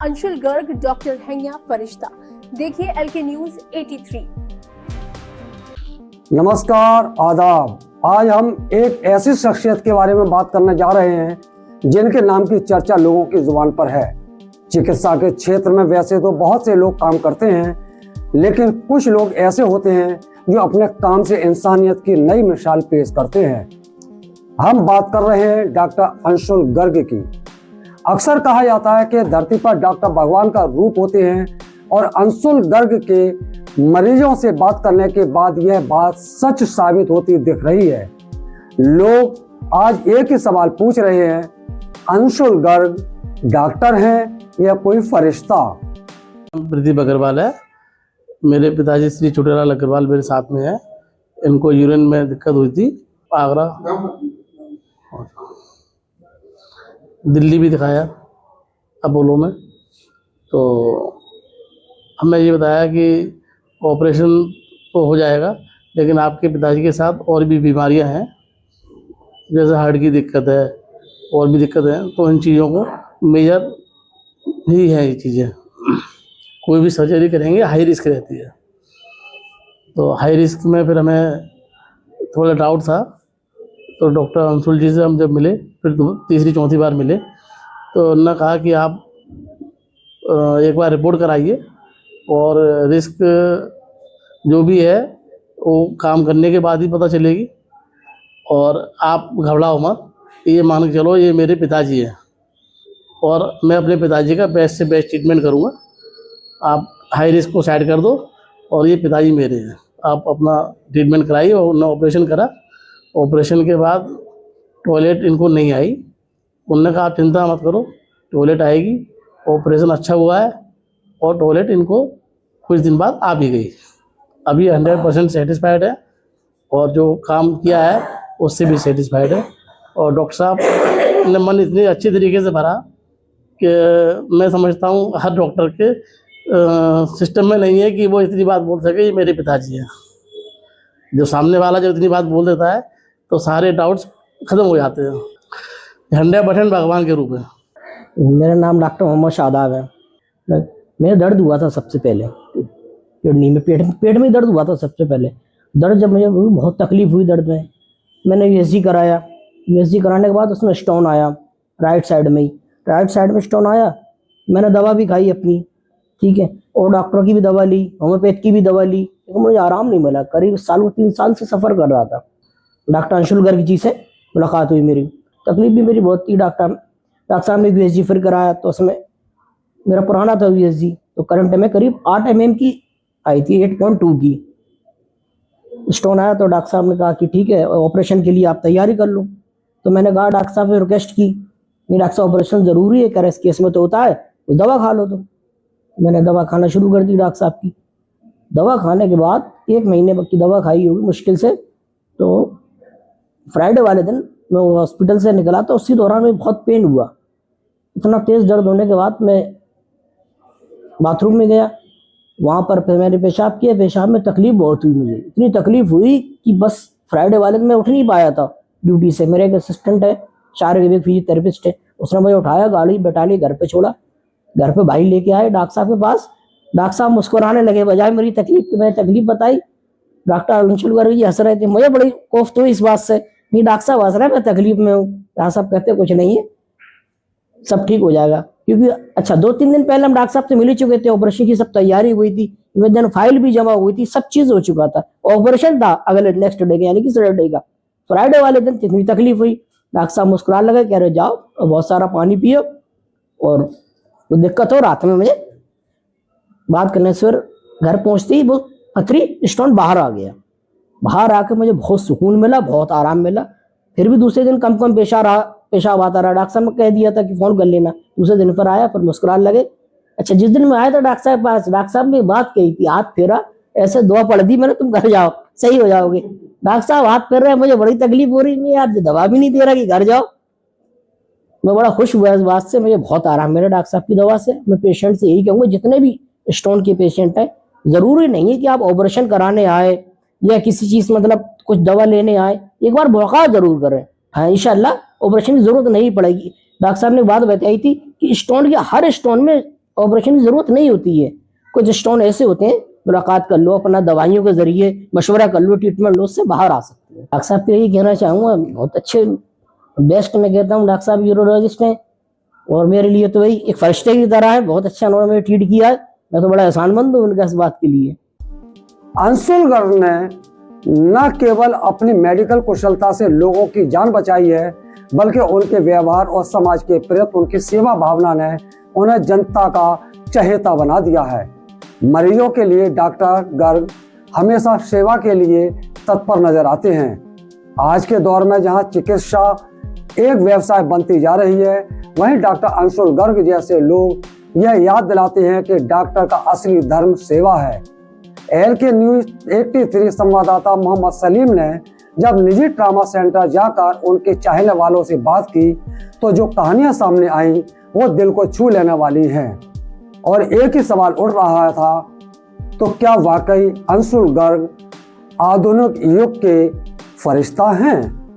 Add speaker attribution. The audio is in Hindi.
Speaker 1: अंशुल गर्ग, डॉक्टर हैंया फरिश्ता। देखिए एलके न्यूज 83।
Speaker 2: नमस्कार, आदाब। आज हम एक ऐसी शख्सियत के बारे में बात करने जा रहे हैं जिनके नाम की चर्चा लोगों की जुबान पर है। चिकित्सा के क्षेत्र में वैसे तो बहुत से लोग काम करते हैं, लेकिन कुछ लोग ऐसे होते हैं जो अपने काम से इंसानियत की नई मिसाल पेश करते हैं। हम बात कर रहे हैं डॉक्टर अंशुल गर्ग की। अक्सर कहा जाता है कि धरती पर डॉक्टर भगवान का रूप होते हैं और अंशुल गर्ग के मरीजों से बात करने के बाद यह बात सच साबित होती दिख रही है। लोग आज एक ही सवाल पूछ रहे हैं, अंशुल गर्ग डॉक्टर हैं या कोई फरिश्ता?
Speaker 3: प्रदीप अग्रवाल है। मेरे पिताजी श्री छोटेलाल अग्रवाल मेरे साथ में है। इनको यूरिन में दिक्कत हुई थी, आगरा दिल्ली भी दिखाया अपोलो में। तो हमें ये बताया कि ऑपरेशन तो हो जाएगा, लेकिन आपके पिताजी के साथ और भी बीमारियां हैं, जैसे हार्ट की दिक्कत है और भी दिक्कत है। तो इन चीज़ों को मेजर ही है, ये चीज़ें कोई भी सर्जरी करेंगे हाई रिस्क रहती है। तो हाई रिस्क में फिर हमें थोड़ा डाउट था। तो डॉक्टर अंशुल जी से हम जब मिले, फिर तीसरी चौथी बार मिले, तो उन्होंने कहा कि आप एक बार रिपोर्ट कराइए और रिस्क जो भी है वो काम करने के बाद ही पता चलेगी। और आप घबराओ मत, ये मान के चलो ये मेरे पिताजी हैं और मैं अपने पिताजी का बेस्ट से बेस्ट ट्रीटमेंट करूँगा। आप हाई रिस्क को साइड कर दो और ये पिताजी मेरे हैं, आप अपना ट्रीटमेंट कराइए। और उन्होंने ऑपरेशन करा। ऑपरेशन के बाद टॉयलेट इनको नहीं आई। उन्होंने कहा आप चिंता मत करो, टॉयलेट आएगी। ऑपरेशन अच्छा हुआ है और टॉयलेट इनको कुछ दिन बाद आ भी गई। अभी 100% सेटिस्फाइड है और जो काम किया है उससे भी सेटिस्फाइड है। और डॉक्टर साहब ने मन इतनी अच्छी तरीके से भरा कि मैं समझता हूँ हर डॉक्टर के सिस्टम में नहीं है कि वो इतनी बात बोल सके ये मेरे पिताजी हैं। जो सामने वाला जो इतनी बात बोल देता है तो सारे डाउट्स खत्म हो जाते हैं। 100% भगवान के रूप है।
Speaker 4: मेरा नाम डॉक्टर मोहम्मद शादाब है। मेरा दर्द हुआ था सबसे पहले किडनी में, पेट में दर्द हुआ था सबसे पहले। दर्द जब मुझे बहुत तकलीफ हुई दर्द में, मैंने यूएसजी कराया। यूएसजी कराने के बाद उसमें स्टोन आया राइट साइड में ही। राइट साइड में स्टोन आया, मैंने दवा भी खाई अपनी, ठीक है, और डॉक्टर की भी दवा ली, होम्योपैथ की भी दवा ली, लेकिन मुझे आराम नहीं मिला। करीब 3 साल से सफ़र कर रहा था। डॉक्टर अंशुल गर्ग जी से मुलाकात हुई मेरी। तकलीफ भी मेरी बहुत थी। डॉक्टर साहब ने यूएसजी फिर कराया, तो उसमें मेरा पुराना था यूएसजी, तो करंट में करीब 8 mm की आई थी, 8.2 की स्टोन आया। तो डॉक्टर साहब ने कहा कि ठीक है, ऑपरेशन के लिए आप तैयारी कर लो। तो मैंने कहा डॉक्टर साहब से रिक्वेस्ट की, नहीं डॉक्टर साहब ऑपरेशन ज़रूरी है, इस केस में तो होता है, तो दवा खा लो। तो मैंने दवा खाना शुरू कर दी डॉक्टर साहब की। दवा खाने के बाद 1 महीने की दवा खाई होगी मुश्किल से। तो फ्राइडे वाले दिन मैं हॉस्पिटल से निकला, तो उसी दौरान में बहुत पेन हुआ। इतना तेज़ दर्द होने के बाद मैं बाथरूम में गया, वहाँ पर फिर मैंने पेशाब किया। पेशाब में तकलीफ बहुत हुई मुझे, इतनी तकलीफ हुई कि बस फ्राइडे वाले दिन मैं उठ नहीं पाया था ड्यूटी से। मेरे एक असिस्टेंट है, शारीरिक फिजियोथेरेपिस्ट है, उसने मुझे उठाया, गाड़ी बैठा ली, घर पे छोड़ा। घर पे भाई लेके आए डॉक्टर साहब के पास। डॉक्टर साहब मुस्कुराने लगे, बजाय मेरी तकलीफ की मैंने तकलीफ बताई। डॉक्टर अंशुल गर्ग जी हंस रहे थे। मुझे बड़ी कोफ्त हुई इस बात से, नहीं डॉक्टर साहब हंस रहे हैं, मैं तकलीफ में हूँ। डॉक्टर साहब कहते कुछ नहीं है, सब ठीक हो जाएगा। क्योंकि अच्छा 2-3 दिन पहले हम डॉक्टर साहब से मिल चुके थे, ऑपरेशन की सब तैयारी हुई थी, इवन फाइल भी जमा हुई थी, सब चीज़ हो चुका था। ऑपरेशन था अगले नेक्स्ट डे का, यानी कि सैटरडे का। फ्राइडे वाले दिन इतनी तकलीफ हुई। डॉक्टर साहब मुस्कुरा लगे, कह रहे जाओ बहुत सारा पानी पियो। और वो दिक्कत हो रात में मुझे बात करने से, घर पहुंचते ही वो पथरी स्टोन बाहर आ गया। बाहर आकर मुझे बहुत सुकून मिला, बहुत आराम मिला। फिर भी दूसरे दिन कम पेशाब आता रहा। डॉक्टर साहब ने कह दिया था कि फ़ोन कर लेना। दूसरे दिन पर आया, फिर मुस्कुराने लगे। अच्छा जिस दिन मैं आया था डॉक्टर साहब पास, डॉक्टर साहब ने बात कही थी, हाथ फेरा, ऐसे दुआ पढ़ दी मैंने, तुम घर जाओ सही हो जाओगे। डॉक्टर साहब हाथ फेर रहे हैं, मुझे बड़ी तकलीफ हो रही है, यार दवा भी नहीं दे रहा कि घर जाओ। मैं बड़ा खुश हुआ इस बात से, मुझे बहुत आराम मिला डॉक्टर साहब की दवा से। मैं पेशेंट से यही कहूँगा, जितने भी स्टोन के पेशेंट हैं, ज़रूरी नहीं है कि आप ऑपरेशन कराने आए या किसी चीज़ मतलब कुछ दवा लेने आए, एक बार मुलाकात ज़रूर करें। हाँ इंशाल्लाह ऑपरेशन की ज़रूरत नहीं पड़ेगी। डॉक्टर साहब ने बात बताई थी कि स्टोन के हर स्टोन में ऑपरेशन की ज़रूरत नहीं होती है। कुछ स्टोन ऐसे होते हैं, मुलाकात कर लो, अपना दवाइयों के जरिए मशवरा कर लो, ट्रीटमेंट लो, उससे बाहर आ सकते हैं। डॉक्टर साहब को यही कहना चाहूँगा, बहुत अच्छे बेस्ट मैं कहता हूँ डॉक्टर साहब यूरोलॉजिस्ट हैं, और मेरे लिए तो वही एक फरिश्ते की तरह है। बहुत अच्छा उन्होंने मुझे ट्रीट किया है, मैं तो बड़ा एहसानमंद हूँ उनका इस बात के लिए।
Speaker 2: अंशुल गर्ग ने न केवल अपनी मेडिकल कुशलता से लोगों की जान बचाई है, बल्कि उनके व्यवहार और समाज के प्रति उनकी सेवा भावना ने उन्हें जनता का चहेता बना दिया है। मरीजों के लिए डॉक्टर गर्ग हमेशा सेवा के लिए तत्पर नजर आते हैं। आज के दौर में जहां चिकित्सा एक व्यवसाय बनती जा रही है, वहीं डॉक्टर अंशुल गर्ग जैसे लोग यह याद दिलाते हैं कि डॉक्टर का असली धर्म सेवा है। LK न्यूज़ 83 संवाददाता मोहम्मद सलीम ने जब निजी ट्रामा सेंटर जाकर उनके चाहने वालों से बात की, तो जो कहानियां सामने आई वो दिल को छू लेने वाली हैं। और एक ही सवाल उठ रहा था, तो क्या वाकई अंशुल गर्ग आधुनिक युग के फरिश्ता हैं?